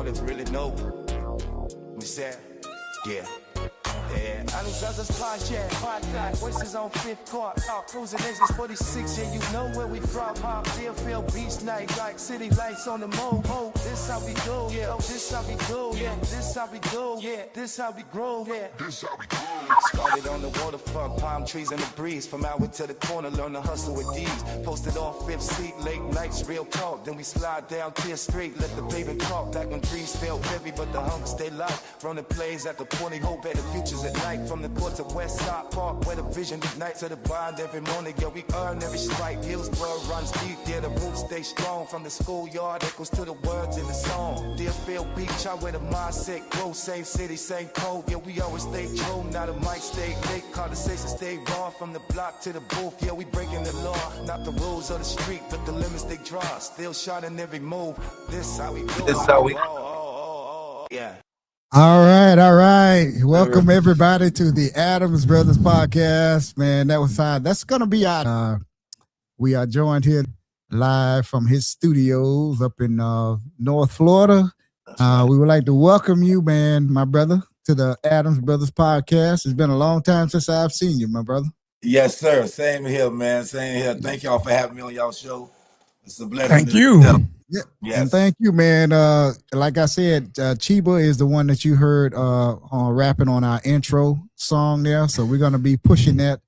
that really know. We said, yeah. Yeah, Adams Brothers podcast, voices on 5th Court, cruising exits 46, yeah, you know where we from, Deerfield Beach night, like city lights on the moon, this how we do, yeah, this how we do, yeah, this how we do, yeah, this how we grow, yeah, this how we grow. Started on the waterfront, palm trees in the breeze, from Howard to the corner, learn to hustle with these, posted on 5th seat, late nights, real talk, then we slide down Tier Street, let the pavement talk, back when trees felt heavy, but the hunger stay light, running plays at the 20 hope at the futures at night, from the court to West Side Park, where the vision ignites to the bond every morning, yeah, we earn every strike, Hillsborough runs deep, yeah, the roots stay strong, from the schoolyard, echoes to the words in the song, Deerfield Beach, I where the mindset grow, same city, same code, yeah, we always stay true, now the mic stay late, conversation stay raw, from the block to the booth, yeah, we breaking the law, not the rules of the street, but the limits they draw, still shining every move, this how we do, this how we, yeah. All right. Welcome everybody to the Adams Brothers podcast. Man, that was that's gonna be our. We are joined here live from his studios up in North Florida. We would like to welcome you, man, my brother, to the Adams Brothers podcast. It's been a long time since I've seen you, my brother. Yes, sir. Same here, man. Same here. Thank y'all for having me on y'all show. It's a blessing. Thank you. Yeah, yes. And thank you, man. Like I said, Cheeba is the one that you heard rapping on our intro song there. So we're gonna be pushing that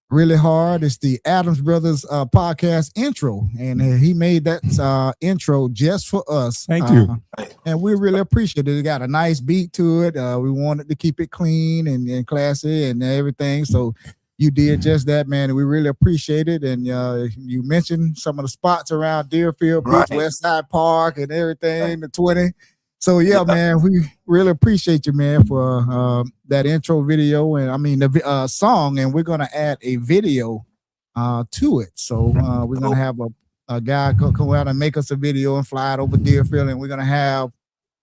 really hard. It's the Adams Brothers podcast intro, and he made that intro just for us. Thank you. And we really appreciate it. It got a nice beat to it. We wanted to keep it clean and classy and everything. So you did just that, man, and we really appreciate it. And you mentioned some of the spots around Deerfield Beach, West Side Park, and everything, the 20. So, yeah, man, we really appreciate you, man, for that intro video, and I mean the song, and we're going to add a video to it. So we're going to have a guy come out and make us a video and fly it over Deerfield, and we're going to have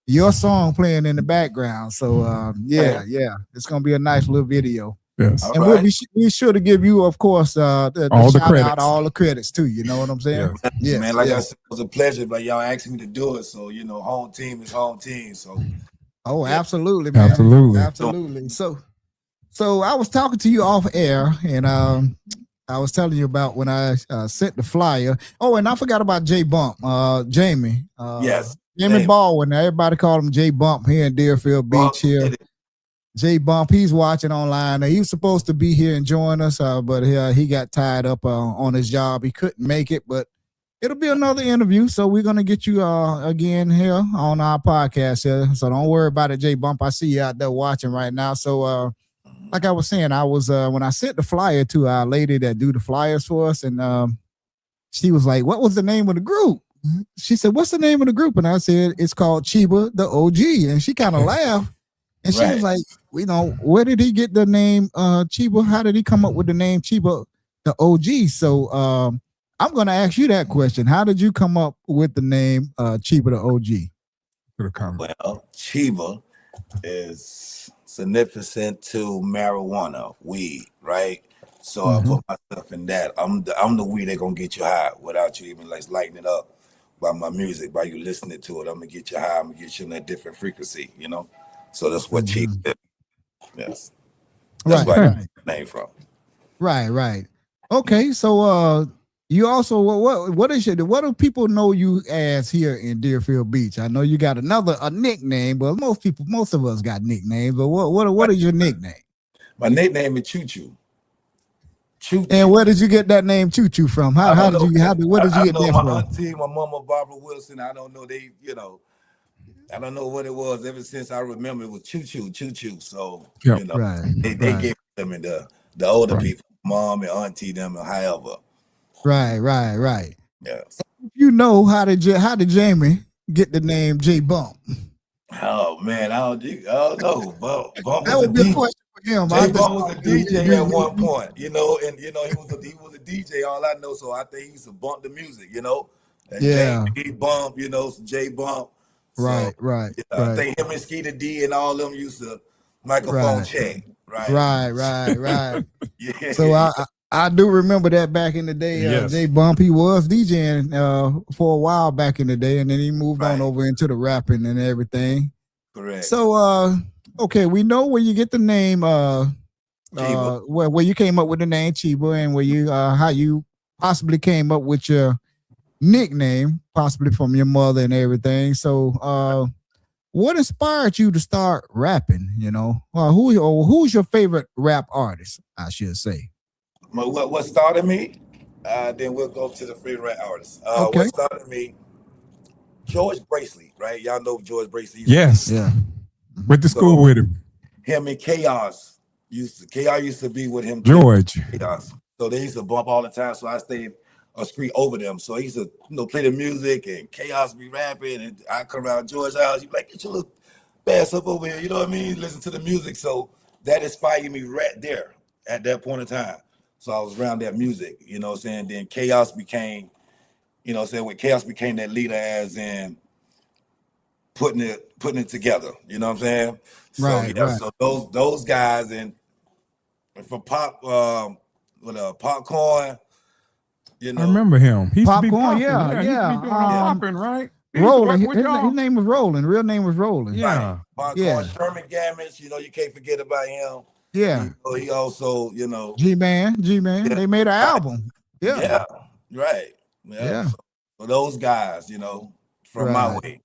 your song playing in the background. So, yeah, it's going to be a nice little video. Yes. And we'll be sure to give you, of course, all the credits too. You know what I'm saying? Yeah, man. Like I said, it was a pleasure, but y'all asked me to do it, so you know, home team is home team. So, absolutely, man. Absolutely. So I was talking to you off air, and I was telling you about when I sent the flyer. Oh, and I forgot about J Bump, Jamie. Yes, Jamie Baldwin. Everybody called him J Bump here in Deerfield Beach here. J Bump, he's watching online. He was supposed to be here and join us, but he got tied up on his job. He couldn't make it, but it'll be another interview. So we're gonna get you again here on our podcast here. So don't worry about it, J Bump. I see you out there watching right now. So like I was saying, I was when I sent the flyer to our lady that do the flyers for us, and she was like, "What was the name of the group?" She said, "What's the name of the group?" And I said, "It's called Cheeba Da OG." And she kind of laughed. And she was like, you know, where did he get the name Cheeba? How did he come up with the name Cheeba Da OG? So I'm going to ask you that question. How did you come up with the name Cheeba Da OG? Well, Cheeba is significant to marijuana, weed, right? So I put myself in that. I'm the weed that gonna get you high without you even like lighting it up by my music, by you listening to it. I'm gonna get you high. I'm gonna get you in a different frequency, you know. So that's what Cheeba is. Yes. That's where I got the name from. Right. Okay, so you also what do people know you as here in Deerfield Beach? I know you got a nickname, but most of us got nicknames. But what is your nickname? My nickname is Choo Choo. Choo. And where did you get that name Choo Choo from? Where did you get that from? My auntie, my mama, Barbara Wilson. I don't know. I don't know what it was. Ever since I remember, it was Choo Choo. So they gave them in the older people, mom and auntie, them, and however. Right. Yes. You know, how did Jamie get the name J Bump? Oh man, I don't know. Bump that would be a question for him. J Bump was a DJ at one point, he was a DJ. All I know, so I think he used to bump the music, And J Bump, J Bump. Right. I think him and Skeeter D and all them used to microphone check. Right. Yeah. So I do remember that back in the day. Yes. J Bump, he was DJing for a while back in the day, and then he moved on over into the rapping and everything. Correct. So, okay, we know where you get the name, where you came up with the name Cheeba, and where you how you possibly came up with your nickname, possibly from your mother and everything. So, what inspired you to start rapping? You know, who's your favorite rap artist? I should say. What started me? Then we'll go to the favorite artist. Okay. What started me? George Braceley, right? Y'all know George Braceley. Yes. Yeah. Went to school with him. Him and Chaos used to be with him. George. Chaos. So they used to bump all the time. So I stayed a street over them. So I used to play the music and Chaos be rapping, and I come around George's house. You be like, get your little bass up over here. You know what I mean? Listen to the music. So that inspired me right there at that point in time. So I was around that music, you know what I'm saying? Then Chaos became, you know what I'm saying? When Chaos became that leader, as in putting it together, you know what I'm saying? So Right. so those guys, and for popcorn, you know. I remember him. He used to be Popcorn, popping. yeah. He used to be doing popping, right? He used to Rolling. work with y'all. His name was Rolling. Real name was Rolling. Yeah. Popcorn, Yeah. Sherman Gammons, you know, you can't forget about him. Yeah. He also, you know. G-Man. Yeah. They made an album. Yeah. Yeah. Right. Yeah. So those guys, you know, from my way.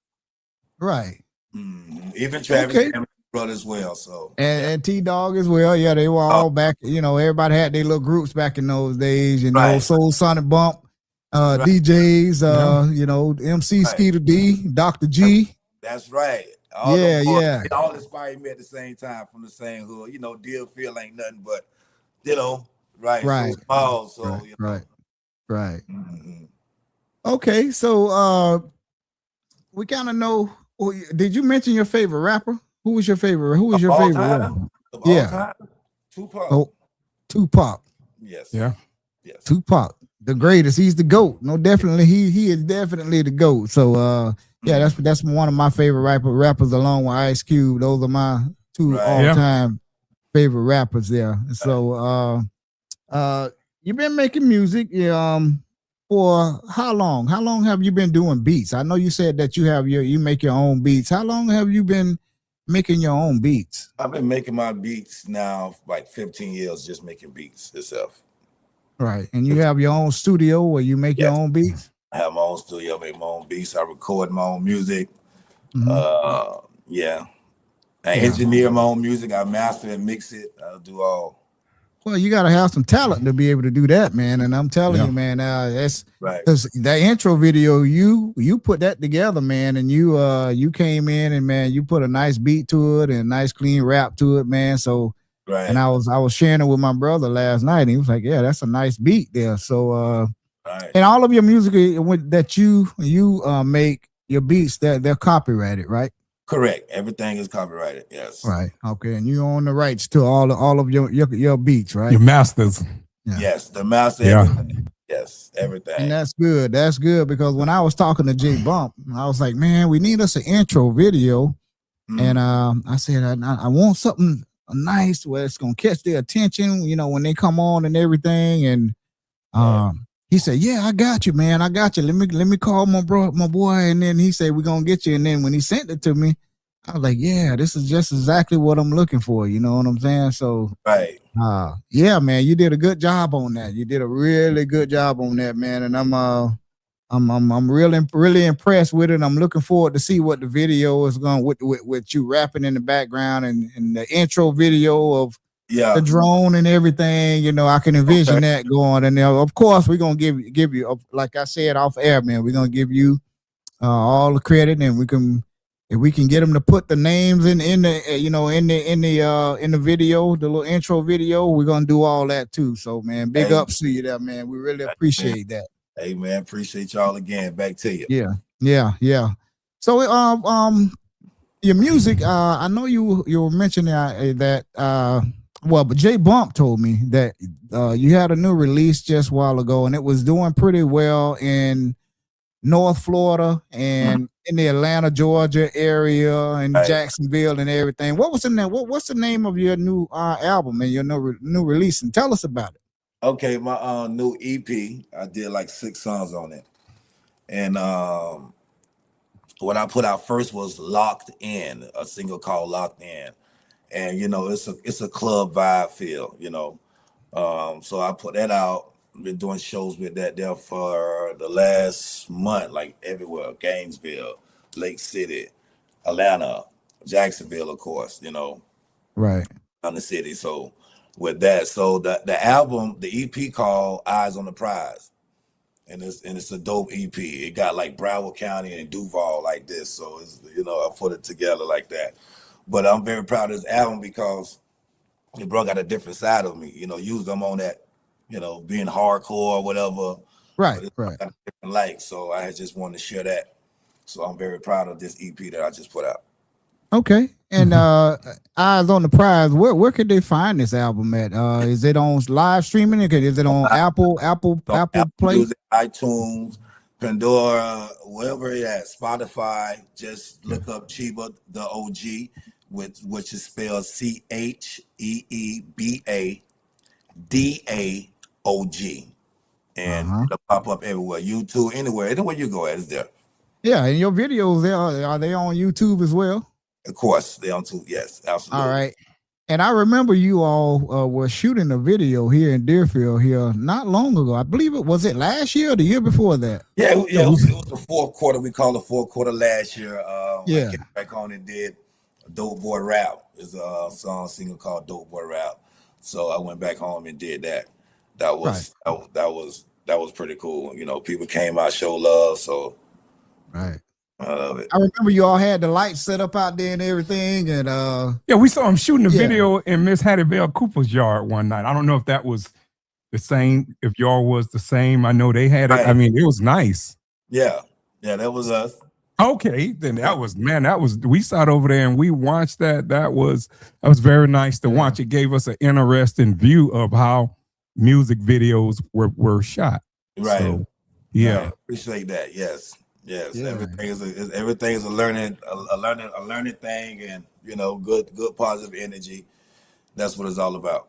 Right. Even Travis Gammons brother as well. So and T-Dog as well. Yeah, they were all back. You know, everybody had their little groups back in those days. You know, Soul Sonic Bump, DJs. You know, MC Skeeter D, Dr. G. That's right. All inspired me at the same time from the same hood. You know, Deerfield ain't nothing but, you know, so small. So right. Okay, so we kind of know. Did you mention your favorite rapper? Who was your favorite? Who was your favorite rapper? Yeah, Tupac. Oh, Tupac. Yes. Yeah. Yes. Tupac, the greatest. He's the GOAT. No, definitely he is definitely the GOAT. So yeah, that's one of my favorite rappers along with Ice Cube. Those are my two all-time favorite rappers there. So you've been making music for how long? How long have you been doing beats? I know you said that you make your own beats. How long have you been making your own beats? I've been making my beats now like 15 years, just making beats itself. Right. And you have your own studio where you make your own beats? I have my own studio, make my own beats. I record my own music. I engineer my own music. I master and mix it. I'll do all. Well, you got to have some talent to be able to do that, man. And I'm telling you, man, that's right. Because that intro video, you put that together, man, and you came in and, man, you put a nice beat to it and a nice clean rap to it, man. So, and I was sharing it with my brother last night, and he was like, yeah, that's a nice beat there. So, and all of your music that you make, your beats, they're copyrighted, right? Correct. Everything is copyrighted. Yes. Right. Okay. And you own the rights to all of your beats, right? Your masters. Yeah. Yes, the master. Everything. Yes, everything. And that's good. That's good, because when I was talking to J Bump, I was like, man, we need us an intro video. And I said, I want something nice where it's gonna catch their attention, you know, when they come on and everything. And he said, yeah, I got you, man. I got you. Let me call my boy. And then he said, we're going to get you. And then when he sent it to me, I was like, yeah, this is just exactly what I'm looking for. You know what I'm saying? So, yeah, man, you did a good job on that. You did a really good job on that, man. And I'm really impressed with it. I'm looking forward to see what the video is going with you rapping in the background and the intro video of the drone and everything. You know, I can envision that going. And of course, we're gonna give you, like I said off air, man, we're gonna give you all the credit, and if we can get them to put the names in the video, the little intro video, we're gonna do all that too. So, man, big ups to you there, man. We really appreciate that. Hey, man, appreciate y'all again. Back to you. Yeah. So, your music, I know you were mentioning that. But J Bump told me that you had a new release just a while ago, and it was doing pretty well in North Florida and in the Atlanta, Georgia area, and Jacksonville and everything. What was the name? What's the name of your new album and your new release? And tell us about it. Okay, my new EP, I did like 6 songs on it. And what I put out first was Locked In, a single called Locked In. And it's a club vibe feel, So I put that out. Been doing shows with that there for the last month, like everywhere. Gainesville, Lake City, Atlanta, Jacksonville, of course, Right. on the city. So with that, so the album, the EP called Eyes on the Prize. And it's a dope EP. It got like Broward County and Duval like this. So it's I put it together like that. But I'm very proud of this album because it brought out a different side of me. Used them on that, being hardcore or whatever. Right, but right. Got a different light. So I just wanted to share that. So I'm very proud of this EP that I just put out. Okay. And Eyes on the Prize, where could they find this album at? Is it on live streaming? Is it on Apple Play? Music, iTunes, Pandora, wherever it at, Spotify. Just look up Cheeba Da OG, which is spelled CheebaDaOG. And it'll pop up everywhere. YouTube, anywhere you go at is there. Yeah, and your videos, are they on YouTube as well? Of course, they're on YouTube. Yes, absolutely. All right. And I remember you all were shooting a video here in Deerfield here not long ago. I believe it was last year or the year before that? Yeah, it was the fourth quarter. We call the fourth quarter last year. I came back on and did Dope Boy Rap. It's a single called Dope Boy Rap. So I went back home and did that. That was pretty cool. People came out, showed love. So right. I love it. I remember you all had the lights set up out there and everything, and yeah, we saw him shooting a video in Miss Hattie Bell Cooper's yard one night. I don't know if that was the same, if y'all was the same. I know they had it. I mean, it was nice. Yeah, that was us. Okay, then we sat over there and we watched that. That was very nice to watch. It gave us an interesting view of how music videos were shot. Right. So, yeah. Right. Appreciate that. Yes. Yes, yeah. Everything is a learning thing, and good positive energy. That's what it's all about.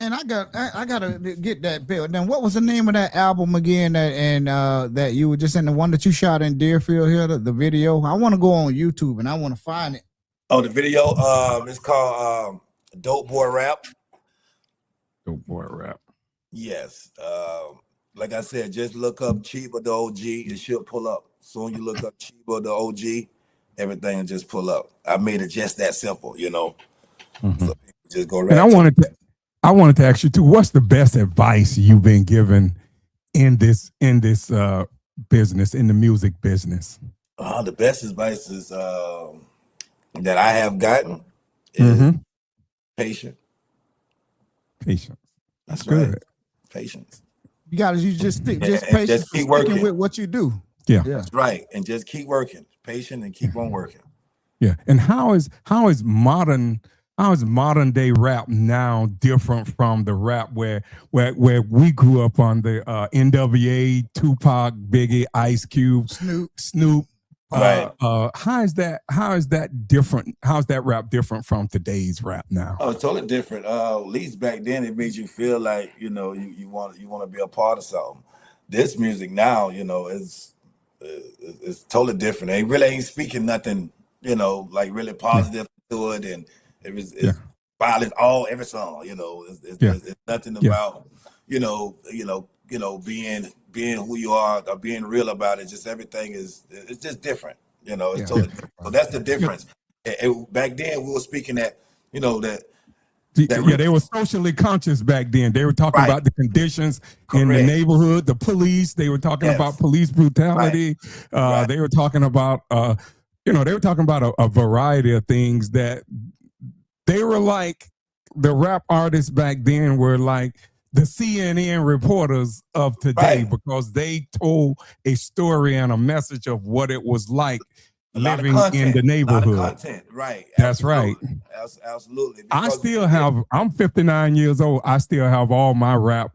And I gotta get that bill. Then what was the name of that album again? That you were just in, the one that you shot in Deerfield here, the video. I want to go on YouTube and I want to find it. Oh, the video. It's called Dope Boy Rap. Dope Boy Rap. Yes. Like I said, just look up Cheeba Da OG. It should pull up. Soon you look up Cheeba Da OG, everything will just pull up. I made it just that simple, So just go right. And I wanted to ask you too, what's the best advice you've been given in this business, in the music business? The best advice is that I have gotten is patience. Patience. That's good. Right. Patience. You just patient, just keep working with what you do. Yeah, that's right. And just keep working, patient, and keep on working. Yeah. And how is modern day rap now different from the rap where we grew up on the NWA, Tupac, Biggie, Ice Cube, Snoop? Right. How is that different? How's that rap different from today's rap now? Oh, it's totally different. At least back then it made you feel like you want to be a part of something. This music now, is totally different. It really ain't speaking nothing, like really positive to it, and it's violent every song. It's nothing about being who you are or being real about it. Just everything it's just different. It's totally different. So that's the difference. Back then we were speaking that they were socially conscious back then. They were talking about the conditions in the neighborhood, the police. They were talking about police brutality. They were talking about a variety of things that they were like. The rap artists back then were like the CNN reporters of today because they told a story and a message of what it was like living in the neighborhood. A lot of content, right? That's right. Absolutely. I'm 59 years old. I still have all my rap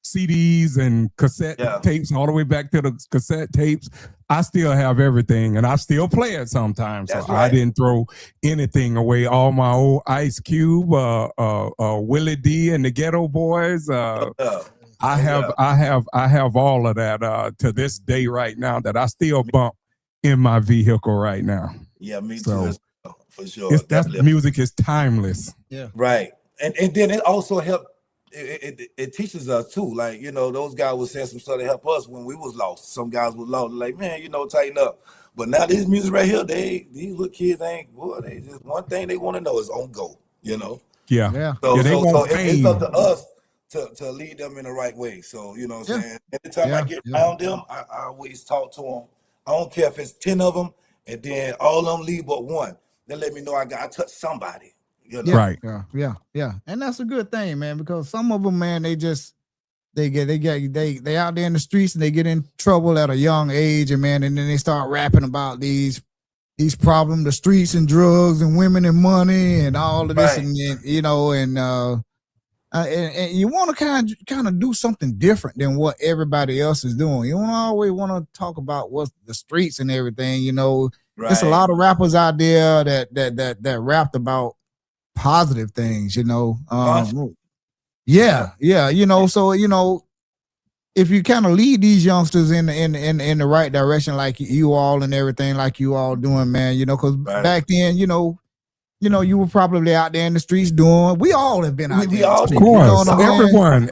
CDs and cassette tapes all the way back to the cassette tapes. I still have everything, and I still play it sometimes. So I didn't throw anything away. All my old Ice Cube, Willie D and the Ghetto Boys. I have all of that to this day right now that I still bump in my vehicle right now. Yeah, me too. For sure. That music is timeless. Yeah. Right. And then it also helped. It teaches us too. Like, you know, those guys were saying some stuff to help us when we was lost. Some guys was lost, like, man, you know, tighten up. But now this music right here, these little kids they just one thing they want to know is on go, you know. Yeah. So it's up to us to lead them in the right way. So, you know what I'm saying? Anytime I get around them, I always talk to them. I don't care if it's 10 of them, and then all of them leave but one. They let me know I touched somebody. You know? Right. Yeah. And that's a good thing, man, because some of them, man, they out there in the streets and they get in trouble at a young age, and man, and then they start rapping about these problems, the streets and drugs and women and money and all of this, and you know, and you want to kind of do something different than what everybody else is doing. You don't always want to talk about what's the streets and everything, you know. There's a lot of rappers out there that rapped about positive things, you know. You know, so you know, if you kind of lead these youngsters in the right direction, like you all and everything, like you all doing, man, you know, because back then, you know, you were probably out there in the streets doing. We all have been out there. Of course,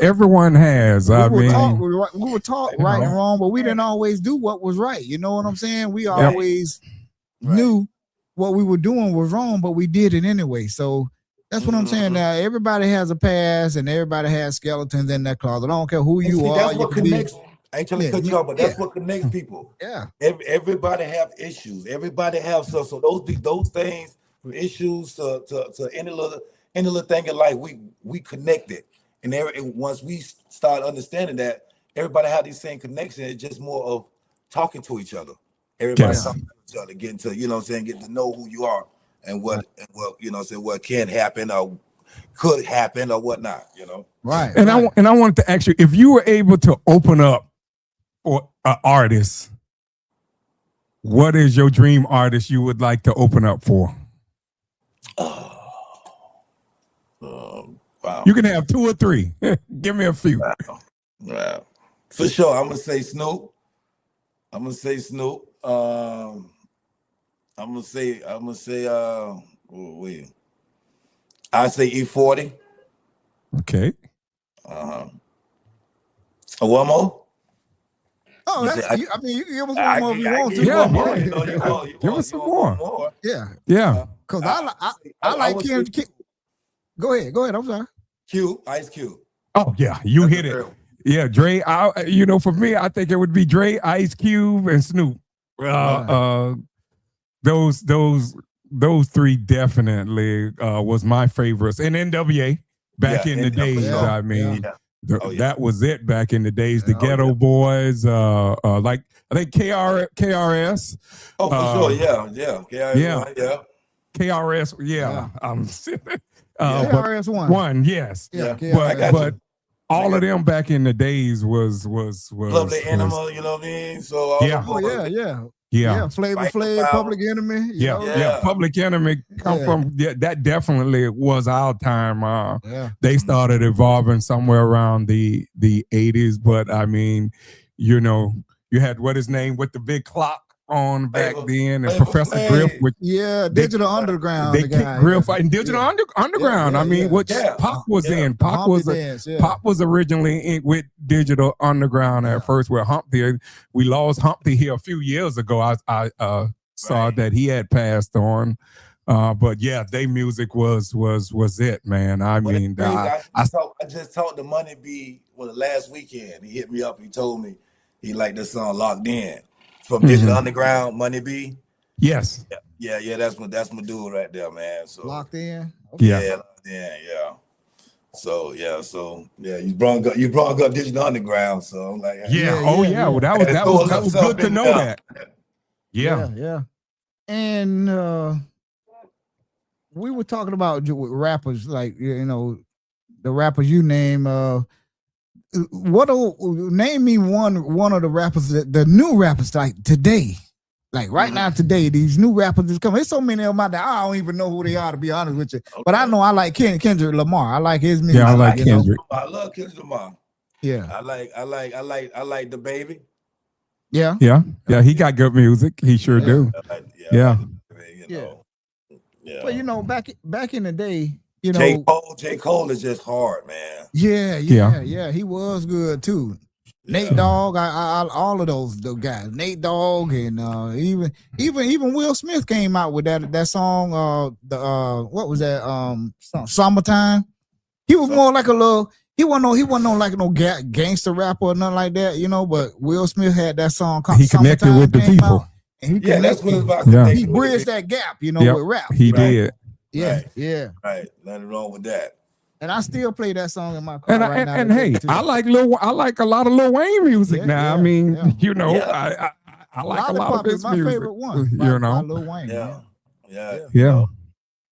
everyone has. We were taught right and wrong, but we didn't always do what was right. You know what I'm saying? We always knew what we were doing was wrong, but we did it anyway. So that's what I'm saying. Now everybody has a past, and everybody has skeletons in their closet. I don't care who you are. That's what connects. I ain't trying to cut you off, but that's what connects people. Yeah. Everybody have issues. Everybody have so those things, from issues to any little thing in life, we connected. And once we start understanding that everybody have these same connections, it's just more of talking to each other. Everybody talking to each other, getting to, you know what I'm saying, getting to know who you are and what you know what I'm saying, what can happen or could happen or whatnot, you know. Right. And I wanted to ask you, if you were able to open up for an artist, what is your dream artist you would like to open up for? Wow. You can have 2 or 3. Give me a few. Wow. For sure, I'm gonna say Snoop. I say E40. Okay. One more. Oh, I mean, you can give us one more if you want to. Give us some more. Yeah. Because I like Kim. Go ahead. I'm sorry. Ice Cube. Oh yeah, you hit it. Yeah, Dre. For me, I think it would be Dre, Ice Cube, and Snoop. Those 3 definitely was my favorites. And NWA back in the days. I mean, that was it back in the days. The Ghetto Boys, like I think KRS. Oh, for sure, yeah. KRS, KRS one, yes. But all of them back in the days was Lovely Animal, you know what I mean? So Flavor Flav, Public Enemy. Public Enemy come from that definitely was our time. They started evolving somewhere around the 80s, but I mean, you know, you had what his name with the big clock on back then, and Professor Griff with Digital Underground. They kicked Griff and Digital Underground. I mean, which Pop was in. Pop was originally with Digital Underground at first with Humpty. We lost Humpty here a few years ago. I saw that he had passed on. But yeah, their music was it, man. I mean, I just talked to Money B last weekend. He hit me up. He told me he liked this song Locked In from Digital Underground. Money B. Yes. Yeah. That's my dude right there, man. So Locked In. Okay. Yeah, Locked In. Yeah. So you brought up Digital Underground. So I'm like, well, that was good to know that. Yeah. And we were talking about rappers, like, you know, the rappers you name. Name me one of the rappers, the new rappers like today. Like right now, today, these new rappers is coming. There's so many of them out there. I don't even know who they are, to be honest with you. Okay. But I know I like Kendrick Lamar. I like his music. Yeah, I like Kendrick. I love Kendrick Lamar. Yeah. I like the baby. Yeah. Yeah. Yeah. He got good music. He sure do. Yeah. Well, you know, back in the day, you know, J. Cole is just hard, man. Yeah. He was good too. Nate Dogg, I all of those guys. Nate Dogg and even Will Smith came out with that song. What was that? Summertime. He was more like a little. He wasn't no like no gangster rapper or nothing like that, you know. But Will Smith had that song. He connected with the people. And that's what it's about. He bridged that gap, you know, with rap. He did. Yeah. Right. Nothing wrong with that. And I still play that song in my car right now. And hey, I like a lot of Lil Wayne music now. I mean, you know, I like a lot of his music. My favorite one, you know, Lil Wayne. Yeah.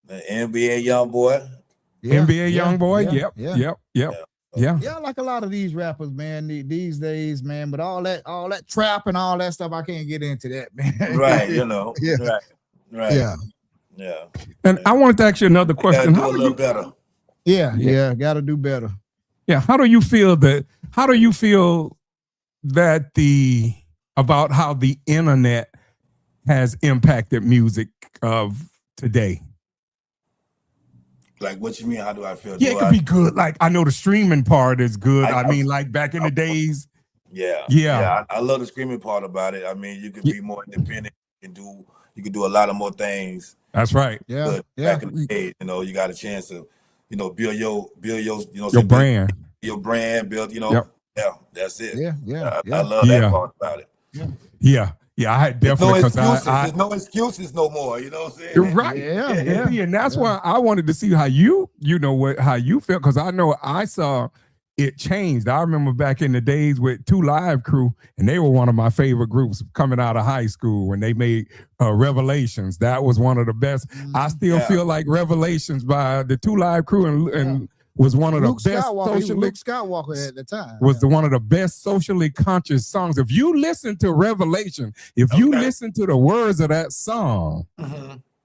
The NBA young boy. NBA young boy. Yep. Yeah, I like a lot of these rappers, man, these days, man. But all that trap and all that stuff, I can't get into that, man. Right, you know. Right. Yeah. And I wanted to ask you another question. How do a little better? Yeah, gotta do better. Yeah. How do you feel that about how the internet has impacted music of today? Like, what you mean? How do I feel? Yeah, it could be good. Like, I know the streaming part is good. I mean, like back in the days. Yeah. I love the streaming part about it. I mean, you could be more independent. You can do a lot of more things. That's right. Yeah. Back in the day, you know, you got a chance to, you know, build your your brand. Your brand, build, you know. Yeah, that's it. Yeah. I love that part about it. Yeah, I had definitely there's no excuses no more. You know what I'm saying? You're right. Yeah. And that's why I wanted to see how you know how you feel, because I know I saw it changed. I remember back in the days with 2 Live Crew, and they were one of my favorite groups coming out of high school when they made Revelations. That was one of the best. I still feel like Revelations by the 2 Live Crew and was one of the best Luke Skywalker at the time. Was one of the best socially conscious songs. If you listen to Revelation, if you listen to the words of that song,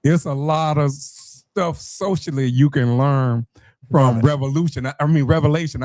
it's a lot of stuff socially you can learn from Revelation. I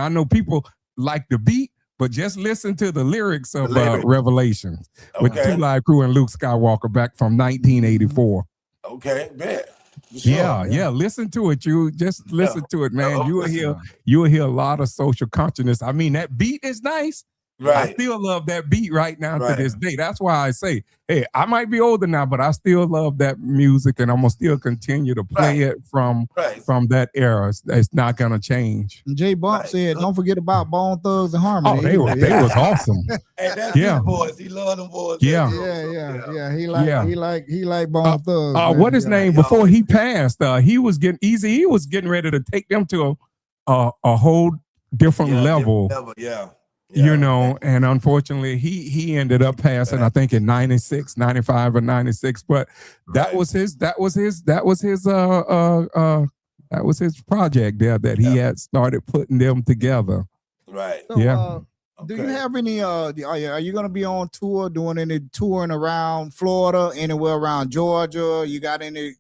know people like the beat, but just listen to the lyrics of Revelation with 2 Live Crew and Luke Skywalker back from 1984. Okay, bet. Sure. Yeah. Listen to it. You just listen to it, man. You will hear a lot of social consciousness. I mean, that beat is nice. Right. I still love that beat right now to this day. That's why I say, hey, I might be older now, but I still love that music, and I'm gonna still continue to play it from that era. It's not gonna change. And J Bump said, "Don't forget about Bone Thugs and Harmony." Oh, they was awesome. Hey, that's his boys. He loved them boys. Yeah. He like Bone Thugs. What his name before he passed? He was getting Easy. He was getting ready to take them to a whole different level. You know, and unfortunately he ended up passing, I think in 96, 95 or 96, but that was his project there that he had started putting them together. Right. So, do you have any are you going to be on tour, doing any touring around Florida, anywhere around Georgia? You got any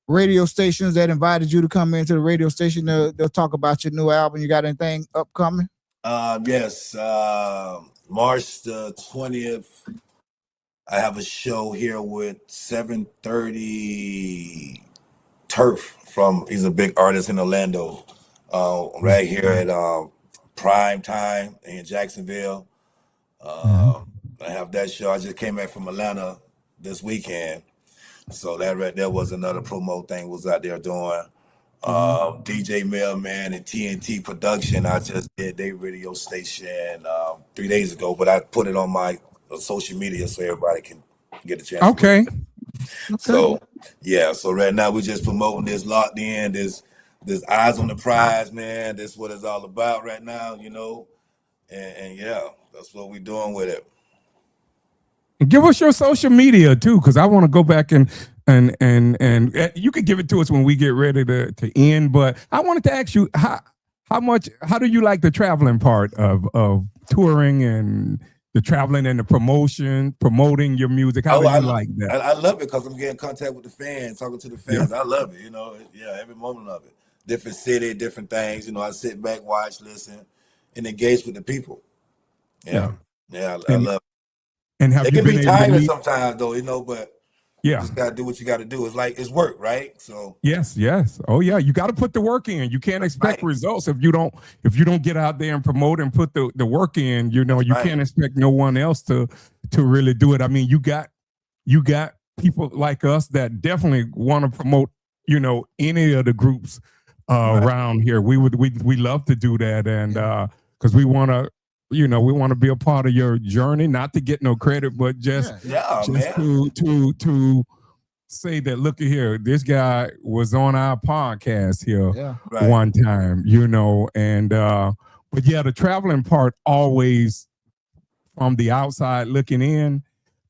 radio stations that invited you to come into the radio station to talk about your new album? You got anything upcoming? Yes, March the 20th, I have a show here with 730 Turf he's a big artist in Orlando, right here at Prime Time in Jacksonville. I have that show. I just came back from Atlanta this weekend, so that right there was another promo thing was out there doing. DJ Mailman and TNT Production, I just did their radio station 3 days ago, but I put it on my social media so everybody can get a chance. Okay. So so right now we're just promoting this Locked In, this Eyes on the Prize, man. That's what it's all about right now, you know. And that's what we're doing with it. Give us your social media too, because I want to go back and you can give it to us when we get ready to end. But I wanted to ask you, how How do you like the traveling part of touring and the traveling and the promoting your music? How do you like that? I love it because I'm getting in contact with the fans, talking to the fans. I love it, every moment of it. Different city, different things. I sit back, watch, listen, and engage with the people. I love it. And have it you can been be able to tiring sometimes, though, but you just gotta do what you gotta do. It's like it's work, right? So yes. Oh yeah, you got to put the work in. You can't expect results if you don't get out there and promote and put the work in. You can't expect no one else to really do it. I mean, you got people like us that definitely want to promote any of the groups around here. We love to do that, and because we want to. We want to be a part of your journey, not to get no credit, but just to say that, look at here, this guy was on our podcast here one time, and but yeah, the traveling part always from the outside looking in,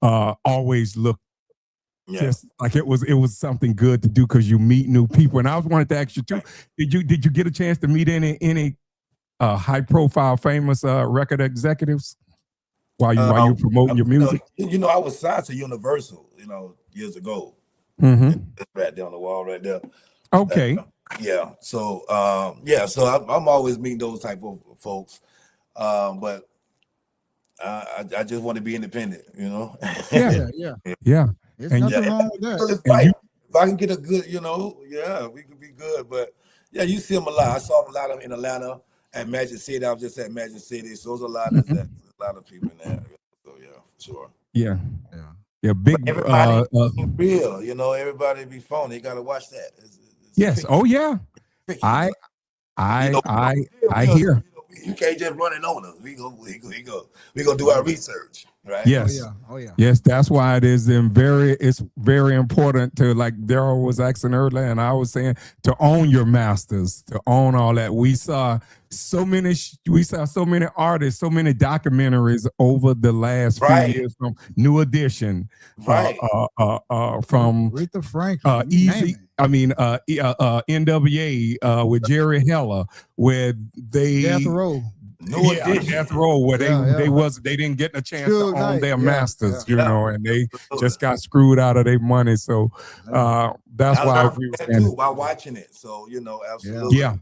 always looked just like it was something good to do because you meet new people. And I wanted to ask you too, did you get a chance to meet any high profile famous record executives while you promoting your music? I was signed to Universal, years ago. It's right there on the wall right there. Okay. So I'm always meeting those type of folks. But I just want to be independent, Yeah. There's nothing wrong with that. If I can get a good, we could be good. But you see them a lot. I saw them a lot in Atlanta. At Magic City, I was just at Magic City, so there's a lot of people in there. So for sure. Yeah. Big. But everybody real, everybody be phony. You gotta watch that. It's yes. Oh yeah. I hear. You can't just run it on us. We go do our research, right? Yes. Oh yeah. Yes, that's why it's very important to, like Daryl was asking earlier, and I was saying, to own your masters, to own all that. We saw so many artists, so many documentaries over the last few years, from New Edition, from Aretha Franklin, Easy. I mean, NWA with Jerry Heller, where they Death Row. Death Row, where they didn't get a chance to own their masters, and they just got screwed out of their money. So that's why we were too, by watching it. So absolutely, yeah.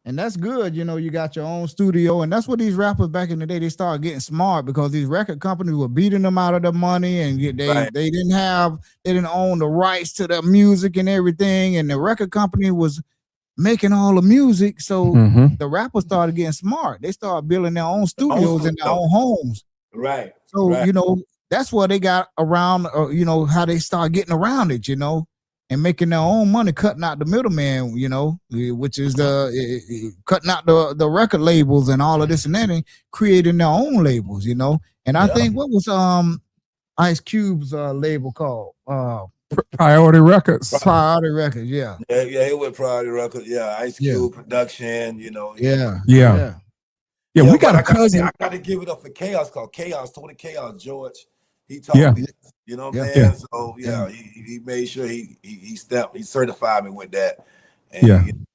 And that's good, you got your own studio, and that's what these rappers back in the day, they started getting smart because these record companies were beating them out of their money, and they didn't own the rights to their music and everything, and the record company was making all the music, so the rappers started getting smart. They started building their own studios in their own homes. Right. So that's what they got around. How they start getting around it. And making their own money, cutting out the middleman. Which is cutting out the record labels and all of this and that, and creating their own labels. And I think what was Ice Cube's label called? Priority Records. Priority Records, yeah, it was Priority Records. Yeah, Ice Cube production. Yeah, we got a cousin. I got to give it up for Chaos, called Chaos. Tony Chaos George. He told me this, you know what I'm saying? So he made sure he certified me with that. And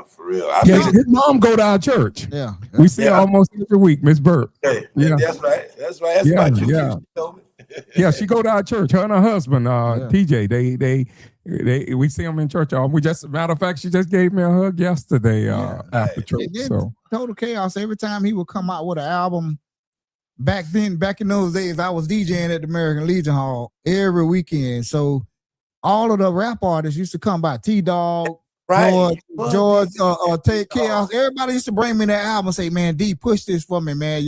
for real. His mom go to our church. Yeah. We see her almost every week, Miss Burke. That's right. That's my yeah, she go to our church. Her and her husband, TJ. We see them in church. Matter of fact, she just gave me a hug yesterday after church. So Total Chaos. Every time he would come out with an album. Back in those days, I was DJing at the American Legion Hall every weekend. So all of the rap artists used to come by. T-Dog, George, Ted Chaos. Everybody used to bring me that album and say, man, D, push this for me, man,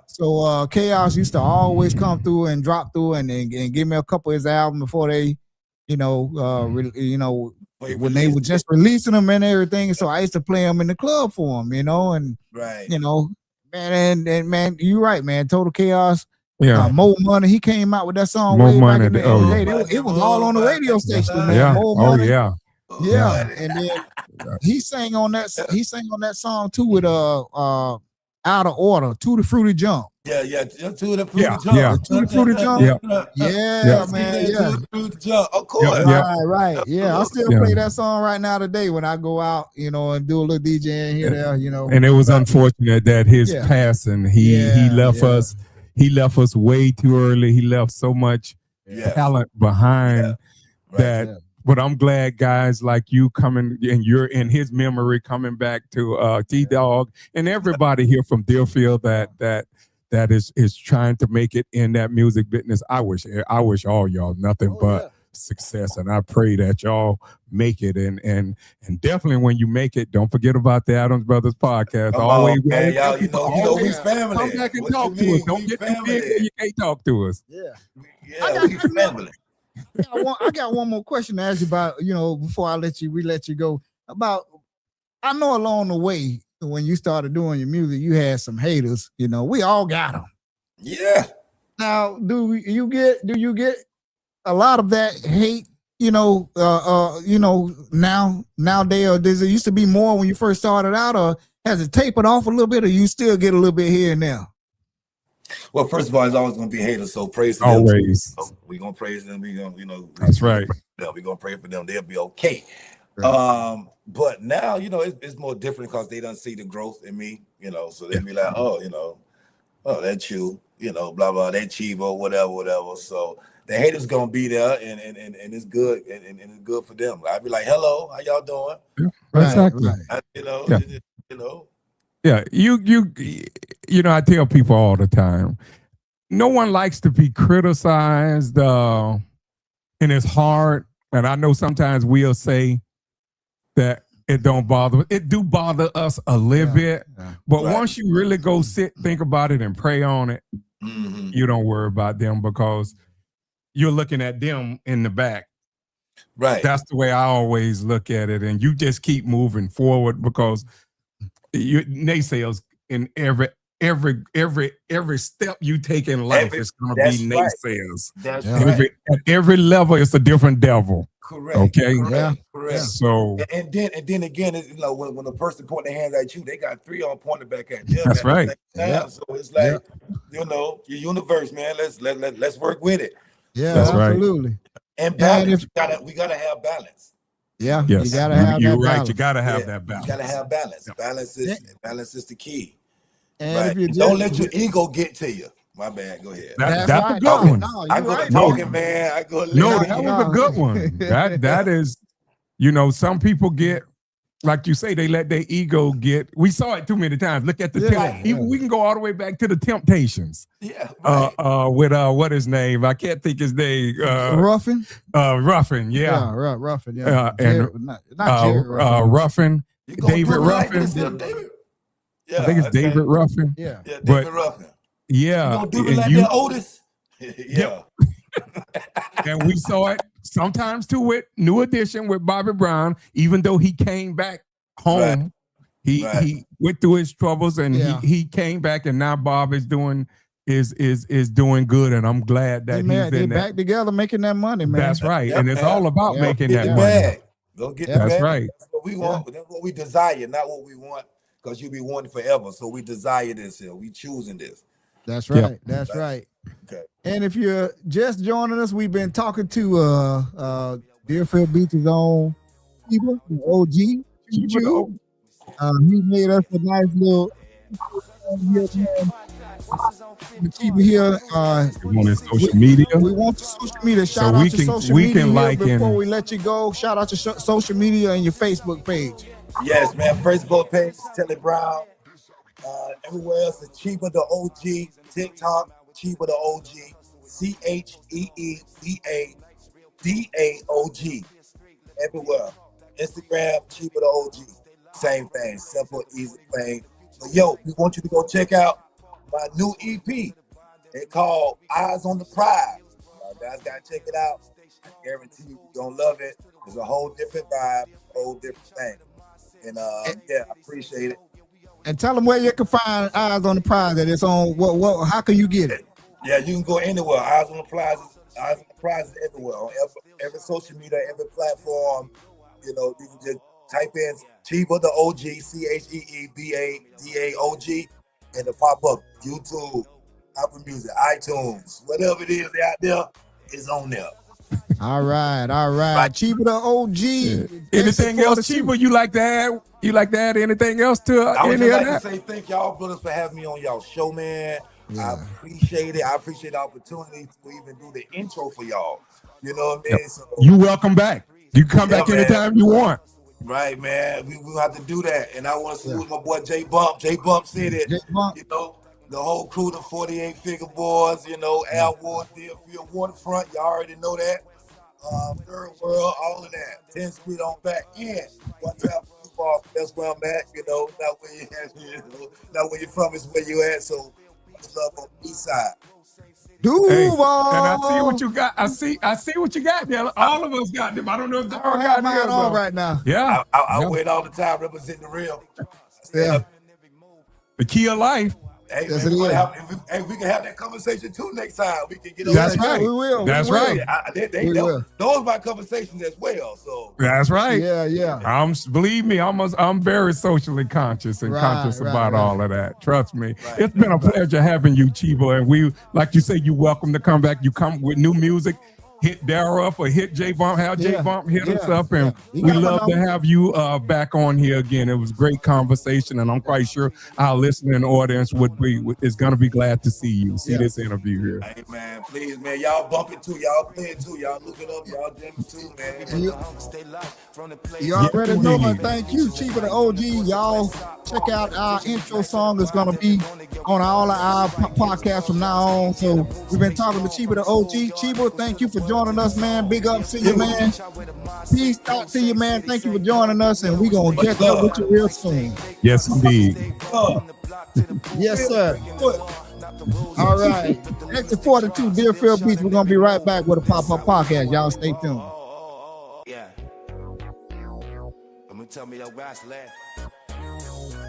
So Chaos used to always come through and drop through and give me a couple of his albums before they, when they were just releasing them and everything. So I used to play them in the club for them, Man, you're right, man. Total Chaos. Yeah. More Money. He came out with that song. More way Money. Back in the day. It was all on the radio station, man. Yeah. More Money. Yeah. And then he sang on that. He sang on that song too with out of order. Tutti Frutti Jump. Yeah, Tutti Frutti Yeah, Jump. yeah. Tutti Frutti Jump. Yeah, Man. Yeah. Tutti Frutti Jump. Of course. Right. Yeah, I still play that song right now today when I go out, and do a little DJing here, there, And it was unfortunate that his passing, he left us. He left us way too early. He left so much talent behind that. But I'm glad guys like you coming, and you're in his memory coming back to T-Dog and everybody here from Deerfield that is trying to make it in that music business. I wish all y'all nothing but success, and I pray that y'all make it. And definitely when you make it, don't forget about the Adams Brothers podcast. Always, man, y'all, we family. Come back and talk to us. Don't get too big where you can't talk to us. We family. I got one more question to ask you about, before I let you go. I know along the way when you started doing your music, you had some haters. We all got them. Yeah. Now, do you get a lot of that hate? Nowadays, or does it used to be more when you first started out, or has it tapered off a little bit, or you still get a little bit here and there? Well, first of all, it's always going to be haters, so praise them. Always. We're going to praise them. We're going to, that's right. We're going to pray for them. They'll be okay. Right. But now, it's more different because they don't see the growth in me, so they be like, oh, that's you, blah, blah, that Cheeba, whatever. So the haters going to be there and it's good. And it's good for them. I'd be like, hello, how y'all doing? Yeah, exactly. Yeah, I tell people all the time, no one likes to be criticized, and it's hard. And I know sometimes we'll say that it don't bother. It do bother us a little bit, but once you really go think about it and pray on it, you don't worry about them because you're looking at them in the back. Right. That's the way I always look at it, and you just keep moving forward because naysayers in every step you take in life is going to be naysayers. That's right. At every level, it's a different devil. Correct. Okay. Correct. So and then again, when a person point their hands at you, they got three on pointed back at them. That's right. So it's like your universe, man. Let's work with it. Yeah, that's absolutely. Right. And balance. We gotta have balance. Yeah, yes. You gotta have. You're that right. balance. You gotta have that balance. You gotta have balance. Balance is the key. And right. Don't let your ego get to you. My bad. Go ahead. That's a good one. I go talking, man. I go. No, that was a good one. That is, some people get, like you say, they let their ego get. We saw it too many times. Look at the we can go all the way back to the Temptations. Yeah. Right. With what his name? I can't think his name. Ruffin. Ruffin. Yeah. Ruffin. Yeah. And not Ruffin. David Ruffin. Yeah, I think it's David Ruffin. Yeah, David Ruffin. Yeah. You gonna do it like that, Otis? Yeah. And we saw it sometimes too with New Edition with Bobby Brown. Even though he came back home, he went through his troubles and he came back, and now Bob is doing doing good, and I'm glad that they're back together making that money, man. That's right, and it's all about making that money. Go get that's bag. Right. That's what we want. That's what we desire, not what we want. Because you'll be wanting forever. So we desire this here. We choosing this. That's right. That's right. Okay. And if you're just joining us, we've been talking to Deerfield Beach's own Cheeba Da OG. He made us a nice little Cheeba here. We want his social media. We want your social media. Shout out to social media before we let you go. Shout out to social media and your Facebook page. Yes, man. Facebook page, Telly Brown. Everywhere else is Cheeba Da OG. TikTok, Cheeba Da OG. CheebaDaOG. Everywhere. Instagram, Cheeba Da OG. Same thing. Simple, easy thing. But yo, we want you to go check out my new EP. It's called Eyes on the Prize. You guys gotta check it out. I guarantee you're gonna love it. It's a whole different vibe, whole different thing. And I appreciate it. And tell them where you can find Eyes on the Prize. That it's on. What? How can you get it? Yeah, you can go anywhere. Eyes on the Prize is everywhere on every social media, every platform. You can just type in Cheeba Da OG, CheebaDaOG, and the pop-up YouTube, Apple Music, iTunes, whatever it is out there, is on there. All right. Cheeba Da OG. Yeah. Anything else, Cheeba? You like to add? You like to add anything else to I would any just of like that? to say thank y'all brothers for having me on y'all show, man. Yeah. I appreciate it. I appreciate the opportunity to even do the intro for y'all. You know what I mean? Yep. So You welcome back. You can come back anytime you want. Right, man. We have to do that. And I want to salute my boy J Bump. J Bump said it. You know, the whole crew, the 48 Figure Boys, you know, Al Ward, Deerfield, Waterfront. Y'all already know that. Third World, all of that. 10th Street on back in. One time football, that's where I'm at, you know. Not where you at, not where you're from, is where you at. So much love on the east side. Hey, and I see what you got. I see what you got there. All of us got them. I don't know if Darryl got mine on right now. Yeah. I wait all the time representing the real. Yeah. The key of life. Hey, Yes, man, it we can have that conversation too next time. We can get That's right. We will. That's right. Those are my conversations as well. So that's right. Yeah. Believe me, I'm very socially conscious and conscious about all of that. Trust me. It's been a pleasure having you, Cheeba. And we, like you say, you're welcome to come back. You come with new music. Hit Darryl up or hit J Bump. Have J Bump hit us up, and we love to have you back on here again. It was a great conversation, and I'm quite sure our listening audience is gonna be glad to see you, this interview here. Hey man, please, man, y'all bump it too, y'all play it too, y'all look it up, y'all jam it too, man. You already know, but thank you, Cheeba Da OG. Y'all check out our intro song. It's gonna be on all of our podcasts from now on. So we've been talking to Cheeba Da OG. Cheeba, thank you for joining us, man. Big up to you, man. Peace out to you, man. Thank you for joining us, and we're gonna get up with you real soon. Yes, indeed. Yes, sir. All right. Exit 42, Deerfield Beach. We're gonna be right back with a pop-up podcast. Y'all stay tuned. Yeah. Let me tell me that last